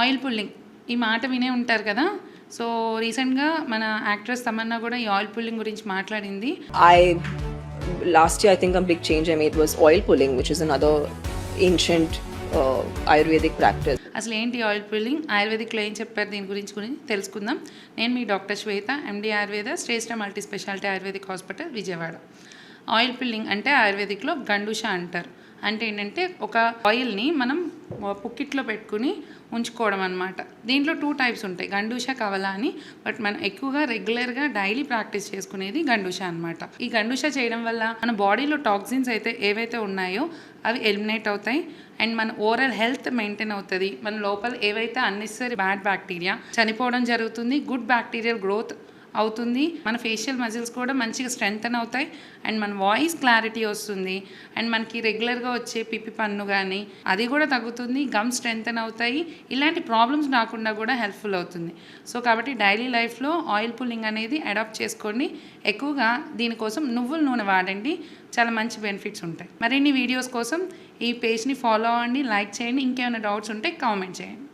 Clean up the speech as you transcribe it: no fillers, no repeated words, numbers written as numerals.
Oil pulling ఈ మాట వినే ఉంటారు కదా. సో రీసెంట్గా మన యాక్ట్రెస్ తమన్నా కూడా ఈ ఆయిల్ పుల్లింగ్ గురించి మాట్లాడింది. Last year I think a big change I made was oil pulling, which is another ancient Ayurvedic practice. అసలు ఏంటి ఆయిల్ పుల్లింగ్, ఆయుర్వేదిక్లో ఏం చెప్పారు దీని గురించి తెలుసుకుందాం. నేను మీ doctor Shweta, MD Ayurveda, Shreshta multi speciality ayurvedic hospital Vijayawada. Oil pulling అంటే ఆయుర్వేదిక్లో గండుష అంటారు. అంటే ఏంటంటే ఒక ఆయిల్ని మనం పుక్కిట్లో పెట్టుకుని ఉంచుకోవడం అనమాట. దీంట్లో 2 టైప్స్ ఉంటాయి, గండూష, కవల అని. బట్ మనం ఎక్కువగా రెగ్యులర్గా డైలీ ప్రాక్టీస్ చేసుకునేది గండూష అనమాట. ఈ గండూష చేయడం వల్ల మన బాడీలో టాక్సిన్స్ అయితే ఏవైతే ఉన్నాయో అవి ఎలిమినేట్ అవుతాయి అండ్ మన ఓవరాల్ హెల్త్ మెయింటైన్ అవుతుంది. మన లోపల ఏవైతే అన్నెసరీ బ్యాడ్ బ్యాక్టీరియా చనిపోవడం జరుగుతుంది, గుడ్ బ్యాక్టీరియల్ గ్రోత్ అవుతుంది. మన ఫేషియల్ మజిల్స్ కూడా మంచిగా స్ట్రెంగ్తన్ అవుతాయి అండ్ మన వాయిస్ క్లారిటీ వస్తుంది అండ్ మనకి రెగ్యులర్గా వచ్చే పిప్పి పన్ను కానీ అది కూడా తగ్గుతుంది, గమ్ స్ట్రెంగ్తన్ అవుతాయి. ఇలాంటి ప్రాబ్లమ్స్ రాకుండా కూడా హెల్ప్ఫుల్ అవుతుంది. సో కాబట్టి డైలీ లైఫ్లో ఆయిల్ పుల్లింగ్ అనేది అడాప్ట్ చేసుకోండి. ఎక్కువగా దీనికోసం నువ్వుల నూనె వాడండి, చాలా మంచి బెనిఫిట్స్ ఉంటాయి. మరిన్ని వీడియోస్ కోసం ఈ పేజ్ని ఫాలో అవ్వండి, లైక్ చేయండి. ఇంకేమైనా డౌట్స్ ఉంటే కామెంట్ చేయండి.